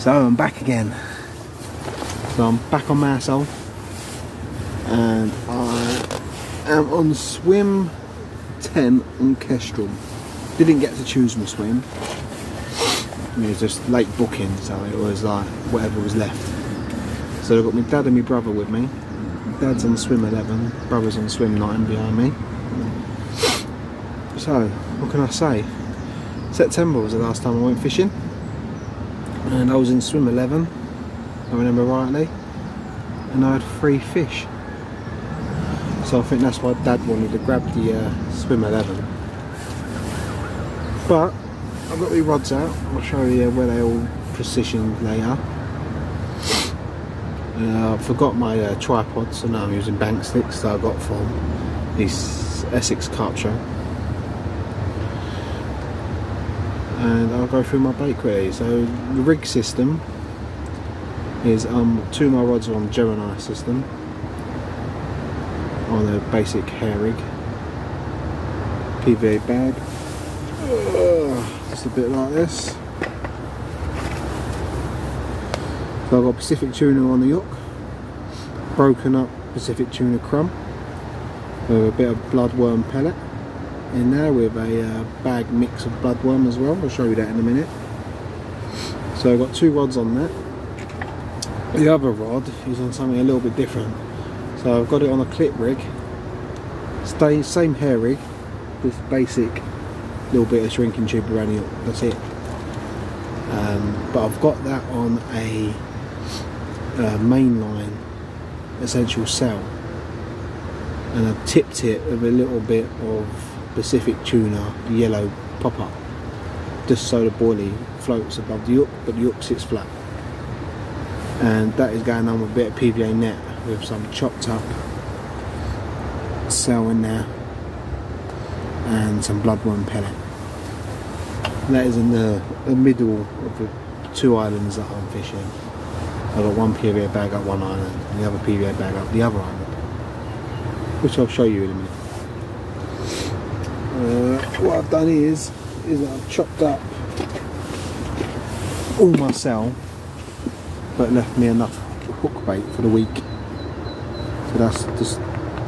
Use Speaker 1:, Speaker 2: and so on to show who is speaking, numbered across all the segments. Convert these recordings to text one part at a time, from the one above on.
Speaker 1: So I'm back again. So I'm back on Mousehole, and I am on swim 10 on Kestrel. Didn't get to choose my swim. It was just late booking, so it was like whatever was left. So I've got my dad and my brother with me. Dad's on swim 11, brother's on swim 9 behind me. So, what can I say? September was the last time I went fishing, and I was in swim 11, if I remember rightly, and I had 3 fish. So I think that's why Dad wanted to grab the swim 11. But I've got my rods out. I'll show you where they all positioned later. I forgot my tripod, so now I'm using bank sticks that I got from this Essex carp show. And I'll go through my bait query. So the rig system is 2 of my rods are on the Gemini system on a basic hair rig, PVA bag, just a bit like this. So I've got Pacific tuna on the yoke, broken up Pacific tuna crumb with a bit of bloodworm pellet in there with a bag mix of bloodworm as well. I'll show you that in a minute. So I've got 2 rods on that. The other rod is on something a little bit different. So I've got it on a clip rig, same hair rig, just basic little bit of shrinking tube around the hook, that's it. But I've got that on a mainline essential cell, and I've tipped it with a little bit of Pacific tuna yellow pop-up, just so the boilie floats above the hook, but the hook sits flat. And that is going on with a bit of PVA net with some chopped up cell in there and some bloodworm pellet. And that is in the middle of the 2 islands that I'm fishing. I've got one PVA bag up one island and the other PVA bag up the other island, which I'll show you in a minute. What I've done is I've chopped up all my cell, but left me enough hook bait for the week. So that's just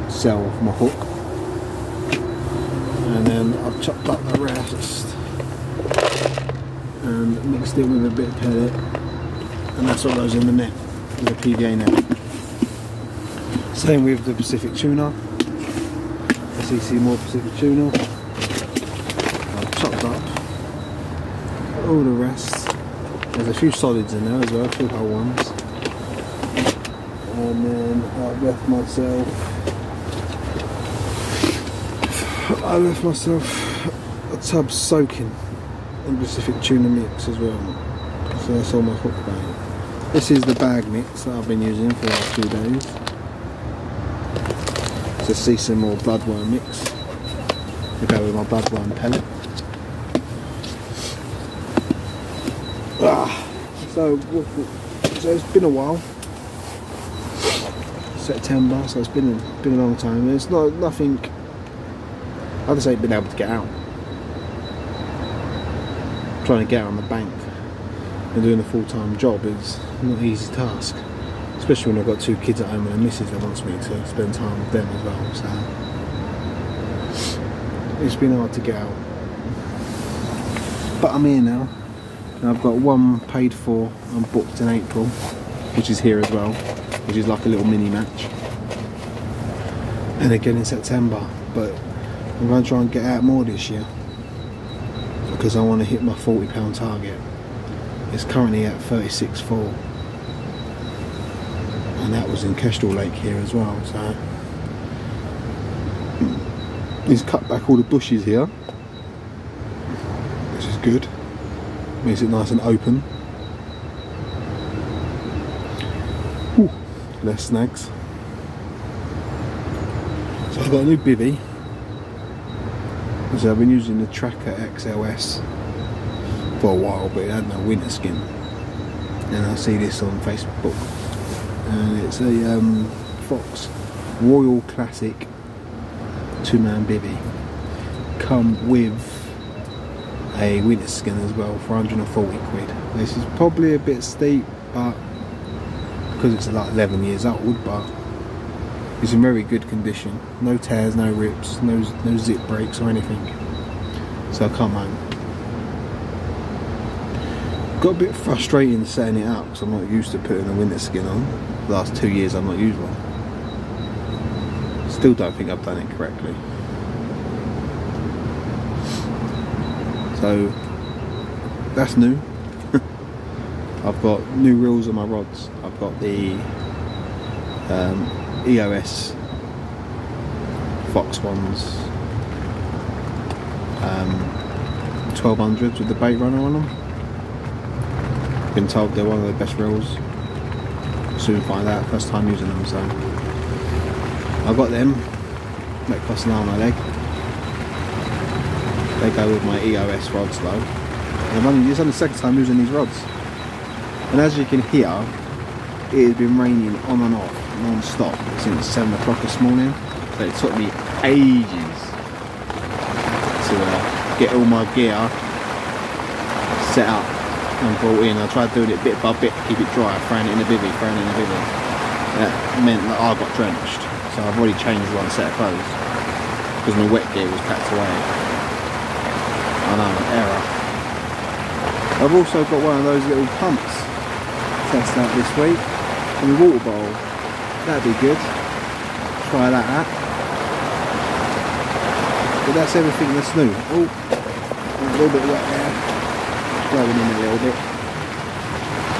Speaker 1: cell for my hook, and then I've chopped up the rest and mixed it with a bit of pellet, and that's what goes in the net, with a PVA net. Same with the Pacific tuna. As you see, more Pacific tuna. I've chopped up all the rest. There's a few solids in there as well, a few whole ones. And then I left myself a tub soaking in Pacific tuna mix as well. So that's all my hook bait. This is the bag mix that I've been using for the last few days. So see some more bloodworm mix to go with my bloodworm pellet. So it's been a while. September, so it's been a long time. It's nothing. I'd say been able to get out. Trying to get out on the bank and doing a full-time job is not an easy task, especially when I've got 2 kids at home and a missus that wants me to spend time with them as well. So it's been hard to get out, but I'm here now. And I've got 1 paid for and booked in April, which is here as well, which is like a little mini match, and again in September. But I'm going to try and get out more this year because I want to hit my £40 target. It's currently at 36.4, and that was in Kestrel Lake here as well. So he's cut back all the bushes here, which is good. Makes it nice and open. Ooh, less snags. So I've got a new bivvy. So I've been using the Tracker XLS for a while, but it had no winter skin. And I see this on Facebook, and it's a Fox Royal Classic 2-man bivvy, come with a winter skin as well for 140 quid. This is probably a bit steep, but because it's like 11 years old, but it's in very good condition. No tears, no rips, no zip breaks or anything. So I can't mind. Got a bit frustrating setting it up because I'm not used to putting a winter skin on. The last 2 years I've not used one. Still don't think I've done it correctly. So that's new. I've got new reels on my rods. I've got the EOS Fox ones, 1200s with the bait runner on them. Been told they're one of the best reels. Soon find out, first time using them. So I've got them. That cost an arm and a leg. They go with my EOS rods though. And it's only the second time using these rods. And as you can hear, it has been raining on and off, non-stop, since 7 o'clock this morning. So it took me ages to get all my gear set up and brought in. I tried doing it bit by bit to keep it dry, throwing it in the bivvy, That meant that I got drenched. So I've already changed one set of clothes because my wet gear was packed away. I know, error. I've also got one of those little pumps test out this week in the water bowl. That'd be good. Try that out. But that's everything that's new. Oh, a little bit wet there. Blowing in a little bit.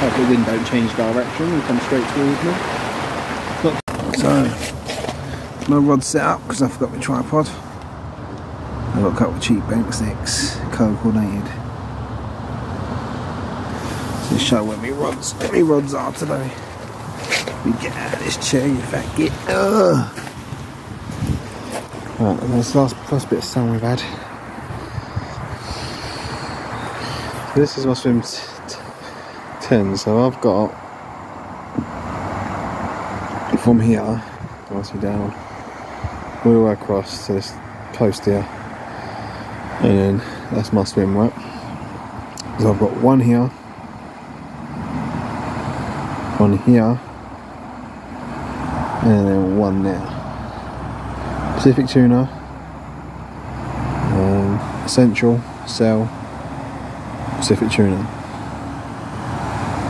Speaker 1: Hope the wind don't change direction and come straight towards me. So, my rod's set up because I forgot my tripod. I've got a couple of cheap bank sticks, coordinated. So show where my rods are today. Let me get out of this chair, you fat git. Right, that's the last bit of sun we've had. So this is my swim 10, so I've got from here, nicely down, all the way across to this coast here, and then that's my swim, right? So I've got one here, one here, and then one there. Pacific tuna, essential, cell, Pacific tuna.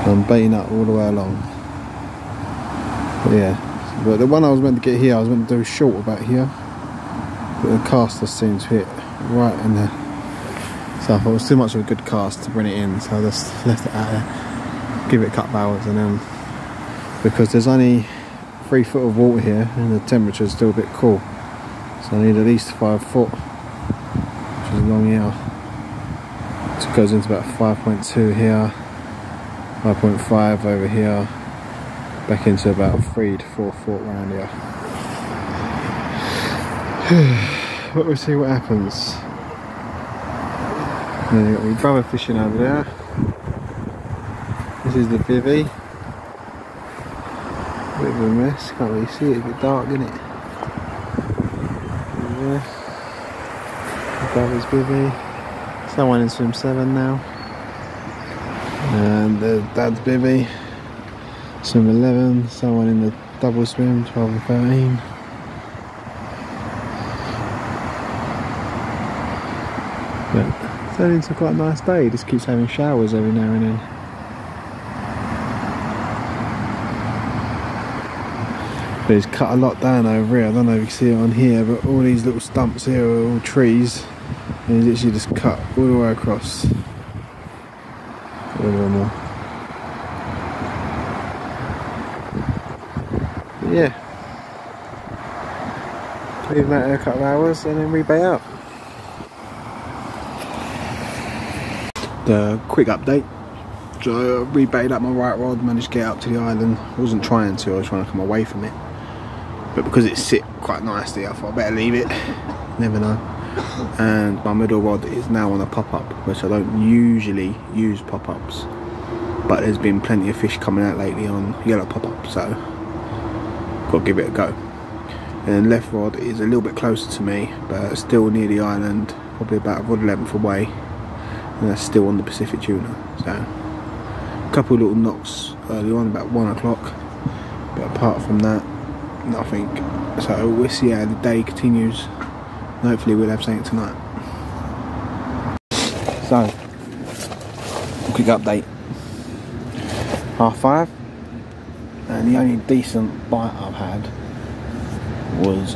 Speaker 1: I'm baiting up all the way along. But yeah, but the one I was meant to get here, I was meant to do short about here, but the caster seems to hit right in there. So I thought it was too much of a good cast to bring it in, so I just left it out there, give it a couple of hours, and then because there's only 3 foot of water here and the temperature's still a bit cool, so I need at least 5 foot, which is along here. So it goes into about 5.2 here, 5.5 over here, back into about 3 to 4 foot around here. But we'll see what happens. And then you've got my brother fishing over there. This is the bivvy. Bit of a mess, can't really see it, a bit dark, isn't it? Yeah. My brother's bivvy. Someone in swim 7 now. And the dad's bivvy. Swim 11, someone in the double swim, 12 and 13. But it's turning into quite a nice day, it just keeps having showers every now and then. But it's cut a lot down over here. I don't know if you can see it on here, but all these little stumps here are all trees. And it's literally just cut all the way across. A little bit more. But yeah. Leave that a couple of hours and then rebait up. The quick update. So I rebaited up my right rod, managed to get up to the island. I wasn't trying to, I was trying to come away from it. But because it sit quite nicely, I thought I'd better leave it. Never know. And my middle rod is now on a pop-up, which I don't usually use pop-ups. But there's been plenty of fish coming out lately on yellow pop-up, so got to give it a go. And left rod is a little bit closer to me, but still near the island, probably about a rod length away. and that's still on the Pacific tuna. So a couple of little knocks early on about 1 o'clock, but apart from that, nothing. So we'll see how the day continues. Hopefully we'll have something tonight. So, quick update. 5:30, and the only decent bite I've had was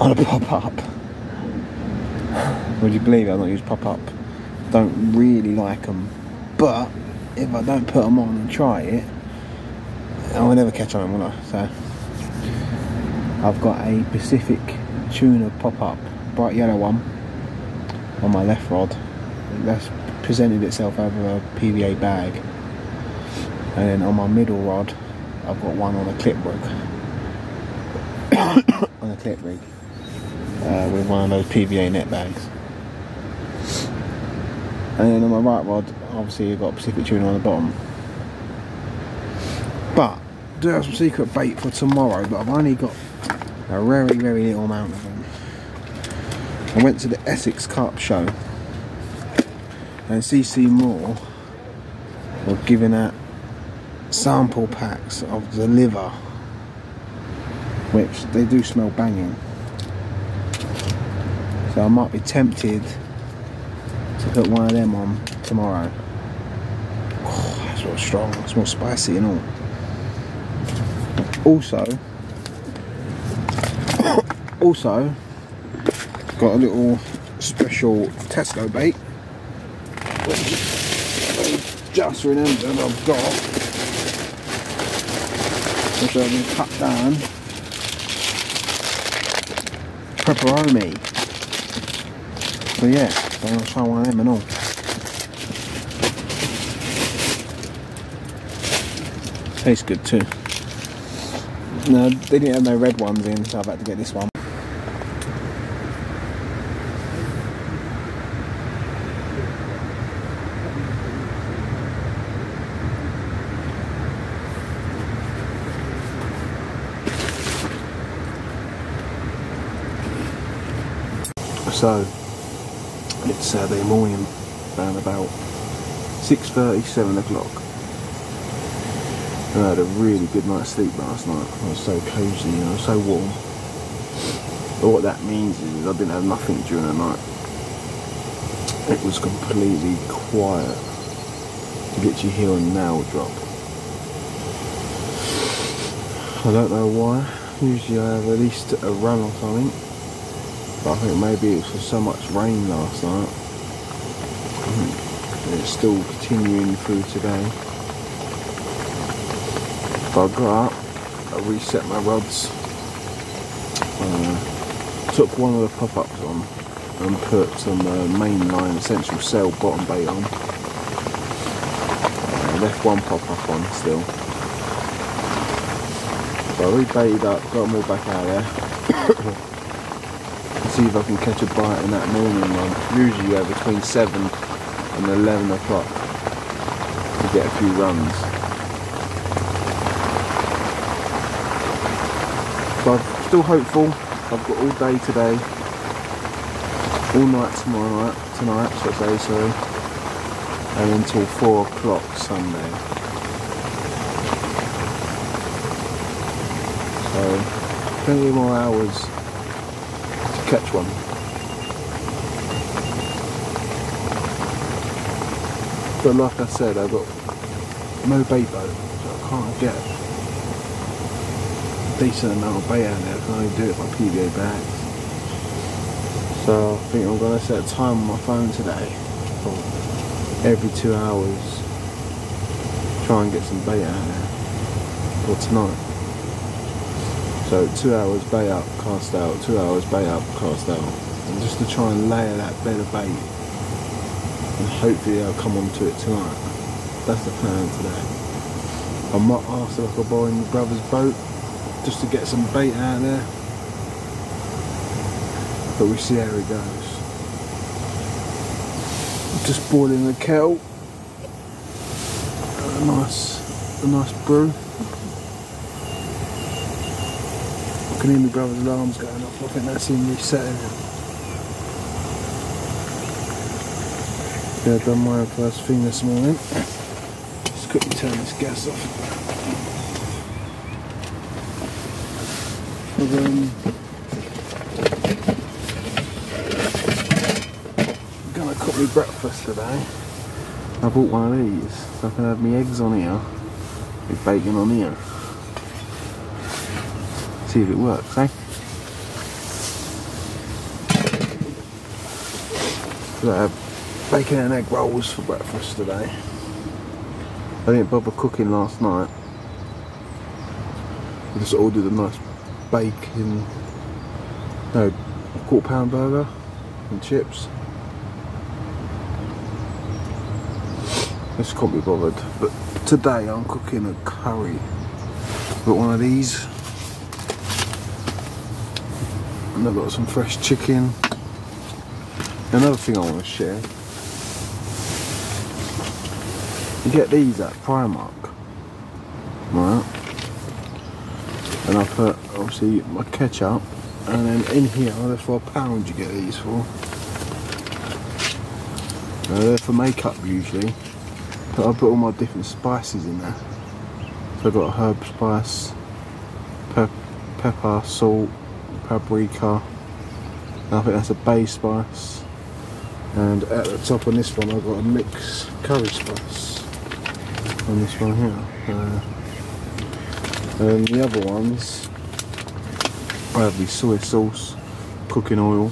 Speaker 1: on a pop-up. Would you believe it? I've not used pop-up. Don't really like them, but if I don't put them on and try it, I will never catch on them, will I? So I've got a Pacific tuna pop-up, bright yellow one, on my left rod. That's presented itself over a PVA bag, and then on my middle rod I've got one on a clip rig on a clip rig with one of those PVA net bags, and then on my right rod obviously you've got Pacific tuna on the bottom. But I do have some secret bait for tomorrow, but I've only got a very little amount of them. I went to the Essex Carp show, and CC Moore were giving out sample packs of the liver, which they do smell banging. So I might be tempted to put one of them on tomorrow. Oh, that's real strong, it's more spicy and all. Also got a little special Tesco bait, which I just remembered I've got, which I've been cut down. Pepperoni. So yeah, so I'll try one of them and all. Tastes good too. No, they didn't have no red ones in, so I've had to get this one. So it's Saturday morning, around about 6:30, 7 o'clock. I had a really good night's sleep last night. I was so cosy, you know, so warm. But what that means is I didn't have nothing during the night. It was completely quiet. You literally hear a nail drop. I don't know why. Usually I have at least a run or something. But I think maybe it was for so much rain last night. And it's still continuing through today. But I got up, I reset my rods, took one of the pop-ups on and put some mainline essential cell bottom bait on. Left one pop-up on still. So I rebaited up, got them all back out there. See if I can catch a bite in that morning one. Usually you have between 7 and 11 o'clock to get a few runs. So I'm still hopeful. I've got all day today, all night tonight, should I say, sorry, and until 4 o'clock Sunday. So plenty more hours to catch one. But like I said, I've got no bait boat, so I can't get decent amount of bait out there. I can only do it by PVA bags. So I think I'm going to set a time on my phone today for every 2 hours, try and get some bait out there for tonight. So 2 hours bait up, cast out, 2 hours bait up, cast out, and just to try and layer that bed of bait, and hopefully I'll come onto it tonight. That's the plan today. I might ask if I could borrow my brother's boat just to get some bait out there, but we'll see how it goes. Just boiling the kettle, a nice brew. I can hear my brother's alarms going off. I think that's him resetting it. Yeah, I've done mine first thing this morning. Just quickly turn this gas off. I'm gonna cook me breakfast today. I bought one of these, so I can have my eggs on here with bacon on here. See if it works, eh? So I have bacon and egg rolls for breakfast today. I didn't bother cooking last night. I just ordered a nice bacon, no, £1/4 burger and chips. Just can't be bothered. But today I'm cooking a curry. Got one of these. And I've got some fresh chicken. Another thing I want to share. You get these at Primark. Right. And I put obviously my ketchup, and then in here they're for £1 you get these for. They're for makeup usually, but I put all my different spices in there. So I've got herb spice, pepper, salt, paprika, and I think that's a bay spice, and at the top on this one I've got a mixed curry spice on this one here. And the other ones, I have the soy sauce, cooking oil,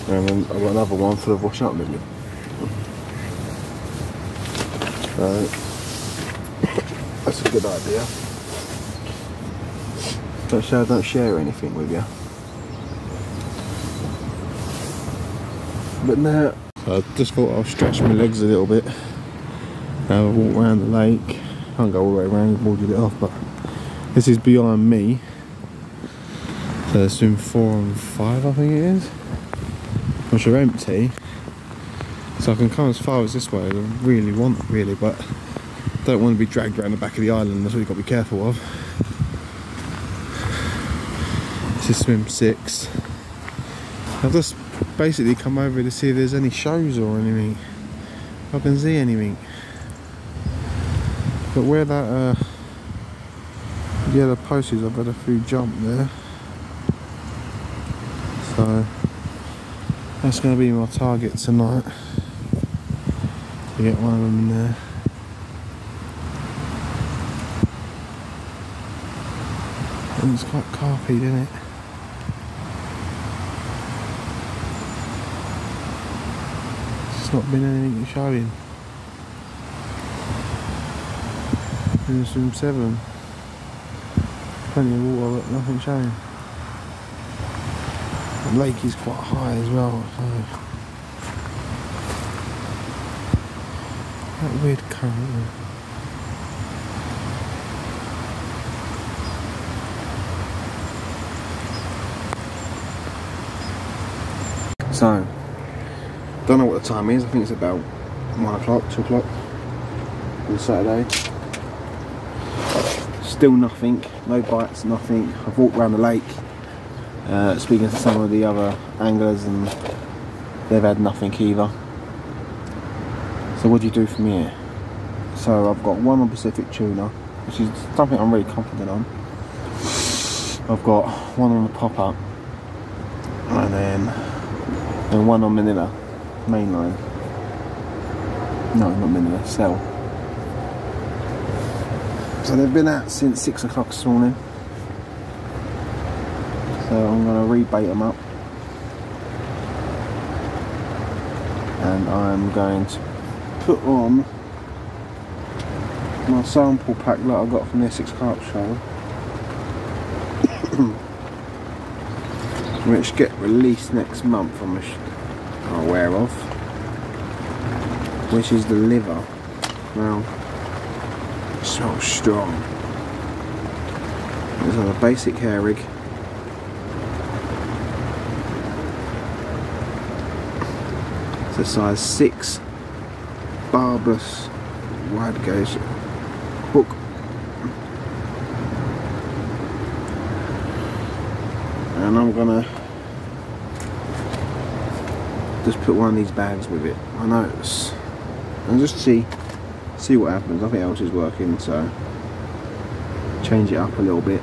Speaker 1: and then I've got another one for the washing up liquid. So that's a good idea. Don't share anything with you. But now, I just thought I'll stretch my legs a little bit. Have a walk around the lake. Can't go all the way around, boarded it off, but this is behind me. So it's swim 4 and 5, I think it is, which are empty. So I can come as far as this way as I really want, but don't want to be dragged around the back of the island. That's what you've got to be careful of. This is swim 6. I've just basically come over to see if there's any shows or anything. If I can see anything. But where that yellow post is, I've had a few jump there. So that's going to be my target tonight, to get one of them in there. And it's quite carpy, isn't it? It's not been anything showing. In swim 7, plenty of water but nothing showing. The lake is quite high as well, so that weird current. So, don't know what the time is. I think it's about 1 o'clock, 2 o'clock on Saturday. Still nothing, no bites, nothing. I've walked around the lake, speaking to some of the other anglers, and they've had nothing either. So what do you do from here? So I've got one on Pacific tuna, which is something I'm really confident on. I've got one on the pop-up, and one on Manila, mainline. No, not Manila, cell. So they've been out since 6 o'clock this morning. So I'm going to rebait them up. And I'm going to put on my sample pack that I got from the Essex Carp Show. Which get released next month, I'm aware of. Which is the liver. Now, so strong. It's on a basic hair rig. It's a size 6 barbless wide gauge hook. And I'm gonna just put one of these bags with it. I know it's, and just see what happens. Nothing else is working, so change it up a little bit.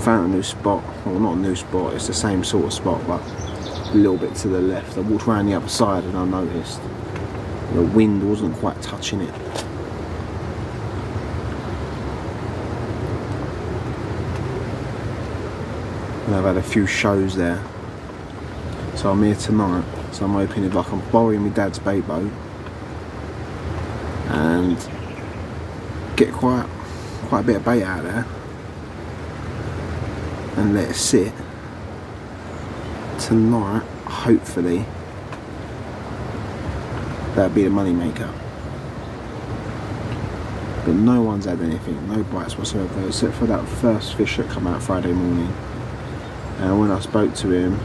Speaker 1: Found a new spot, well not a new spot, it's the same sort of spot but a little bit to the left. I walked around the other side and I noticed the wind wasn't quite touching it. And I've had a few shows there, so I'm here tonight, so I'm hoping if I can borrow my dad's bait boat and get quite a bit of bait out there and let it sit tonight, hopefully that'll be the money maker. But no one's had anything, no bites whatsoever, except for that first fish that come out Friday morning. And when I spoke to him,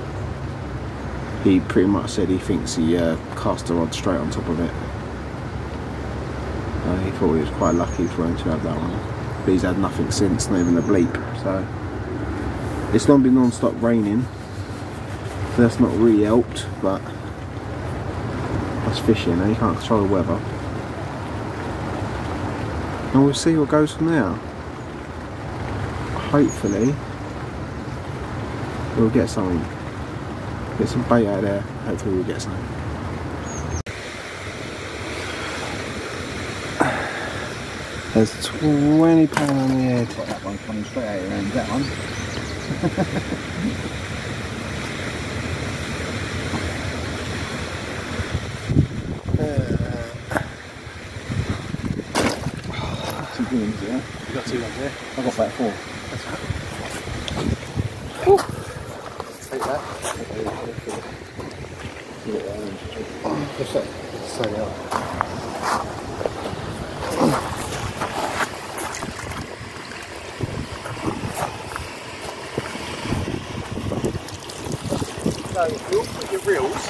Speaker 1: he pretty much said he thinks he cast the rod straight on top of it. He thought he was quite lucky for him to have that one. But he's had nothing since, not even a bleep. So it's not been non-stop raining. So that's not really helped, but that's fishing, you can't control the weather. And we'll see what goes from there. Hopefully we'll get something. Get some bait out there, hopefully we'll get something. There's £20 on the head. Got that one coming straight out around that one. Two beans, yeah? You got 2 ones there? I've got about 4. That's right. Take that. Just set it up. So you'll put your reels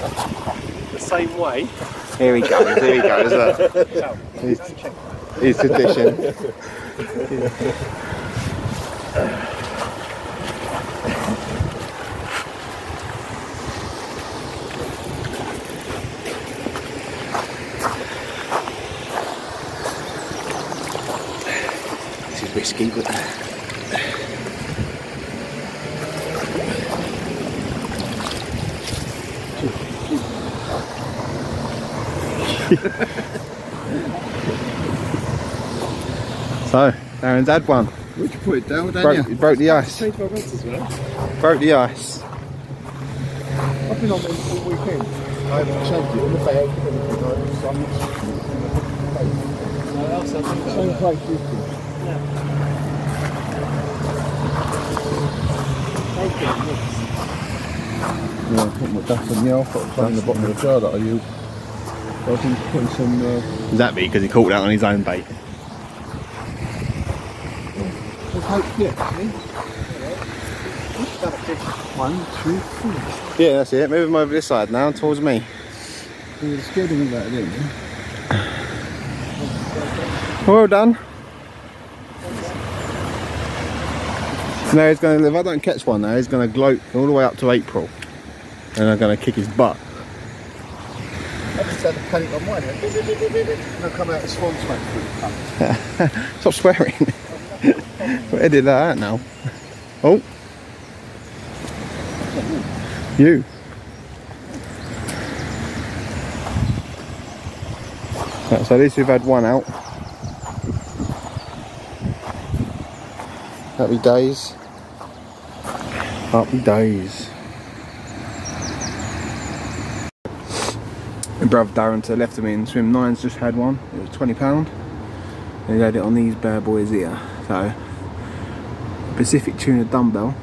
Speaker 1: the same way. Here he goes, He's tradition. This is risky, but so, Darren's had one.
Speaker 2: Would you put it down, Daniel?
Speaker 1: Broke the ice. Broke the ice.
Speaker 2: I've been on them all weekend. I haven't changed it in the bag. Same place you can. Yeah, I put my ducks in the I've got some in the bottom of the jar that I use. I was putting some...
Speaker 1: Is that because he caught that on his own bait?
Speaker 2: Yeah, see? 1, 2, 3.
Speaker 1: Yeah, that's it. Move him over this side now, towards me.
Speaker 2: You're scared of me about it, didn't you?
Speaker 1: Well done. Now he's going to, if I don't catch one now, he's going to gloat all the way up to April. And I'm going to kick his butt.
Speaker 2: I just had a panic on mine. And I'll come out of swan smoke.
Speaker 1: Stop swearing. We'll edit that out now. Oh. You. Right, so at least we've had one out. Happy days. Happy days. My brother Darren to the left of me in swim 9's just had one. It was £20. And he had it on these bad boys here. So Pacific tuna dumbbell.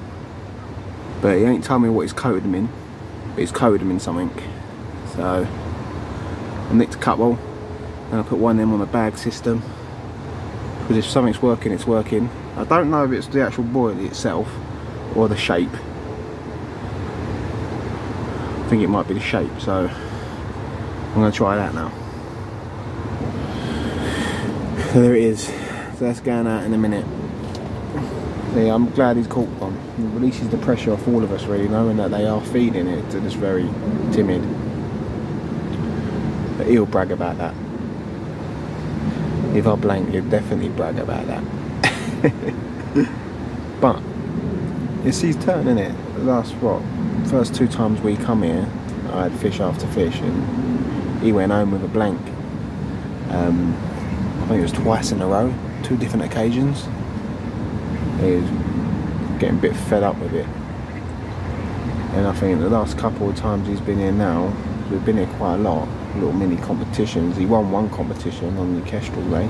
Speaker 1: But he ain't told me what he's coated them in. But he's coated them in something. So I nicked a couple. And I put one of them on a bag system. Because if something's working, it's working. I don't know if it's the actual boilie itself or the shape. I think it might be the shape, so I'm going to try that now. So there it is. So that's going out in a minute. So yeah, I'm glad he's caught one. releases the pressure off all of us, really, knowing that they are feeding it. They're just very timid. But he'll brag about that. If I blank, he'll definitely brag about that. But it's his turn, isn't it? The last, what, first 2 times we come here, I had fish after fish, and he went home with a blank. I think it was twice in a row, 2 different occasions. He was getting a bit fed up with it. And I think the last couple of times he's been here now, we've been here quite a lot, little mini competitions. He won 1 competition on the Kestrel Lake.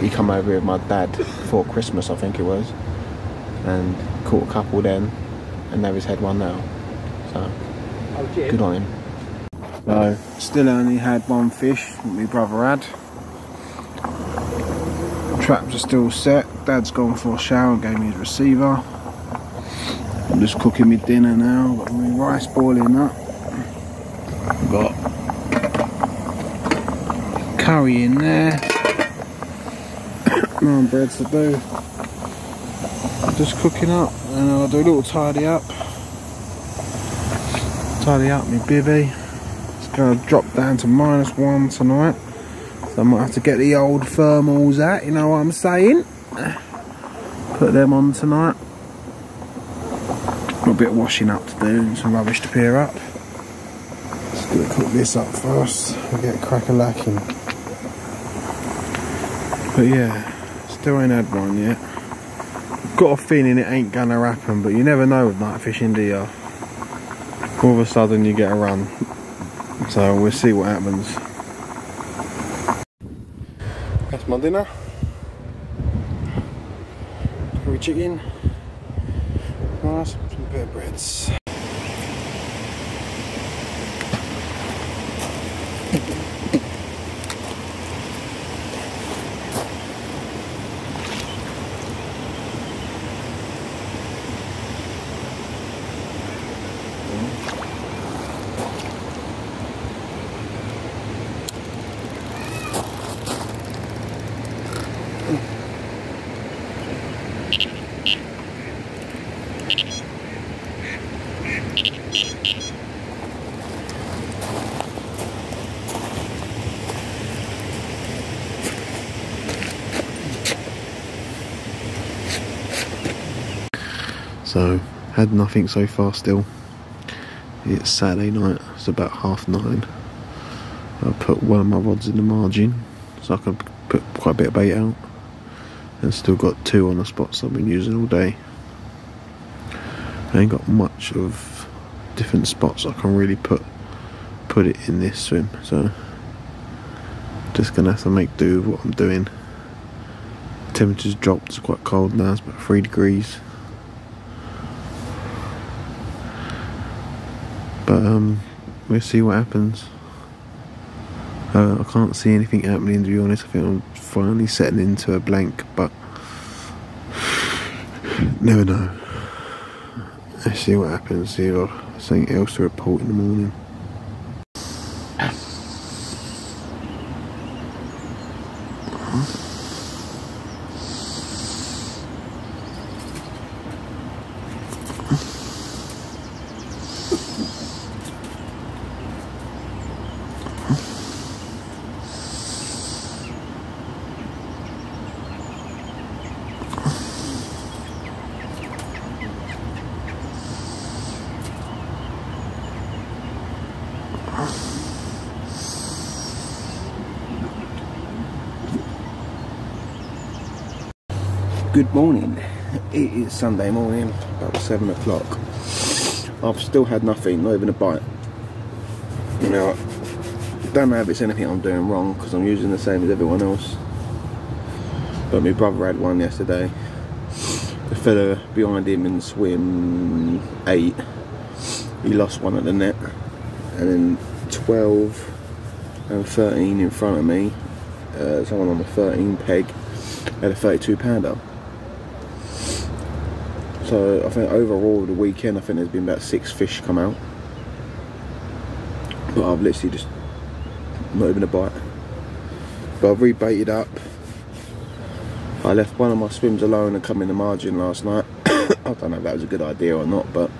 Speaker 1: He come over with my dad before Christmas, I think it was, and caught a couple then, and now he's had 1 now. So, good on him. So, still only had 1 fish that my brother had. Traps are still set. Dad's gone for a shower and gave me his receiver. I'm just cooking my dinner now. Got my rice boiling up. Got curry in there. Naan breads to do. Just cooking up, and I'll do a little tidy up. Tidy up my bivvy. It's going to drop down to -1 tonight. So I might have to get the old thermals out, you know what I'm saying? Put them on tonight. Got a bit of washing up to do and some rubbish to clear up. Just gonna cook this up first and get crack-a-lacking. But yeah, still ain't had 1 yet. Got a feeling it ain't gonna happen, but you never know with night fishing, do you? All of a sudden you get a run. So we'll see what happens. That's my dinner. Curry chicken, rice, some bear breads. So, had nothing so far still. It's Saturday night, it's about 9:30. I put 1 of my rods in the margin, so I can put quite a bit of bait out. And still got 2 on the spots I've been using all day. I ain't got much of different spots I can really put it in this swim, so just gonna have to make do with what I'm doing. Temperature's dropped, it's quite cold now, it's about 3 degrees. But we'll see what happens. I can't see anything happening, to be honest. I think I'm finally setting into a blank, but never know. Let's see what happens. See if I have something else to report in the morning. Good morning. It is Sunday morning, about 7 o'clock. I've still had nothing, not even a bite. You know, don't know if it's anything I'm doing wrong because I'm using the same as everyone else. But my brother had 1 yesterday. The fella behind him in swim 8, he lost 1 at the net, and then 12 and 13 in front of me. Someone on the 13 peg had a 32 pounder. So I think overall the weekend, I think there's been about 6 fish come out, but I've literally just not even a bite. But I've rebaited up. I left one of my swims alone and come in the margin last night. I don't know if that was a good idea or not, but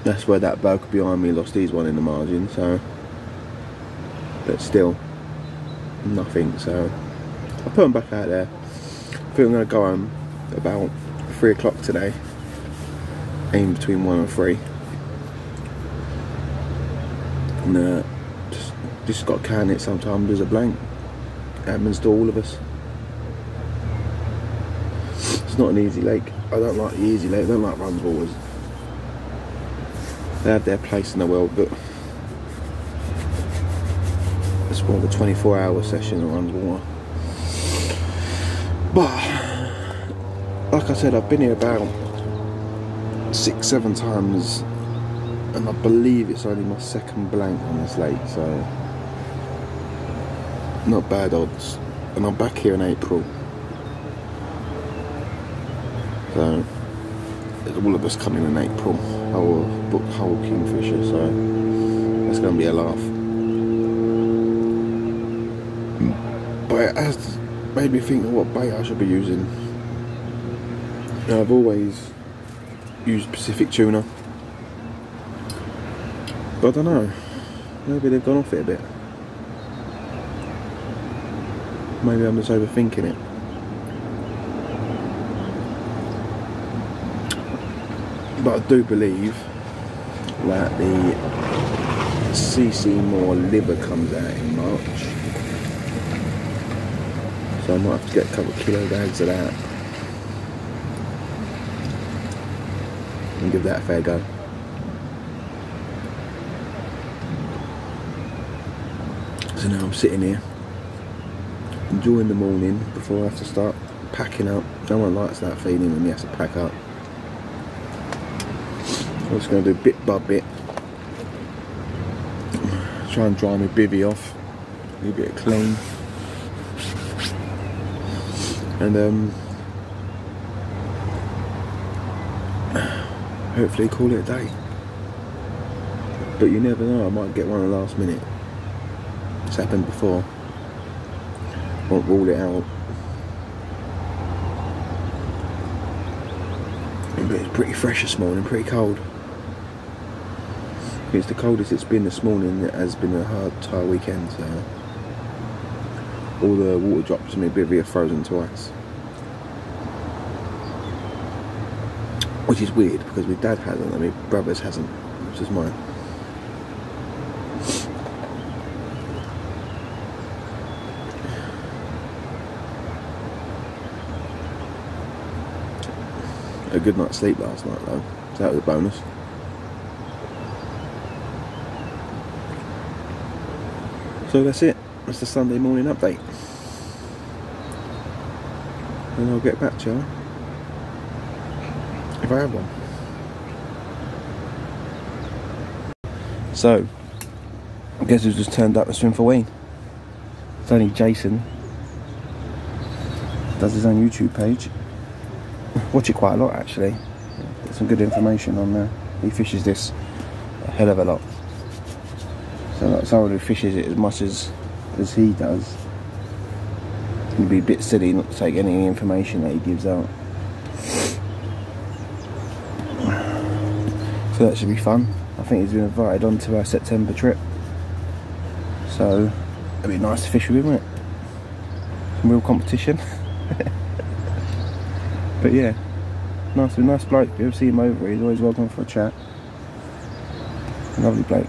Speaker 1: that's where that bloke behind me lost his one in the margin, so, but still, nothing, so I put them back out there. I think I'm going to go home about 3 o'clock today, aim between 1 and 3, and just got to can it sometimes, there's a blank, it happens to all of us. It's not an easy lake. I don't like the easy lake, I don't like runs waters. They have their place in the world, but it's more of a 24-hour session that runs water. But like I said, I've been here about 6-7 times, and I believe it's only my second blank on this lake, so not bad odds. And I'm back here in April, so all of us coming in April. I will book whole kingfisher, so that's going to be a laugh. But it has made me think of what bait I should be using. Now, I've always used Pacific tuna, but I don't know, maybe they've gone off it a bit. Maybe I'm just overthinking it. But I do believe that the CC Moore liver comes out in March, so I might have to get a couple of kilo bags of that and give that a fair go. So now I'm sitting here enjoying the morning before I have to start packing up. No one likes that feeling when you have to pack up. I'm just going to do bit by bit, try and dry my bivvy off, leave it clean, and hopefully call it a day. But you never know, I might get one at the last minute. It's happened before. Won't rule it out. But it's pretty fresh this morning, pretty cold. It's the coldest it's been this morning. It has been a hard, tight weekend, so all the water drops in my bivvy are frozen to ice. Which is weird, because my dad hasn't and my brother's hasn't, which is mine. A good night's sleep last night though, so that was a bonus. So that's it, that's the Sunday morning update. And I'll get back to you if I have one. So, I guess who's just turned up to swim for Wayne? It's only Jason. Does his own YouTube page. Watch it quite a lot actually. Get some good information on there. He fishes this a hell of a lot. So like someone who fishes it as much as he does, it's going to be a bit silly not to take any information that he gives out. So that should be fun. I think he's been invited onto our September trip, so it'd be nice to fish with him, wouldn't it? Some real competition. But yeah, nice bloke. If you ever see him over, he's always welcome for a chat. Lovely bloke.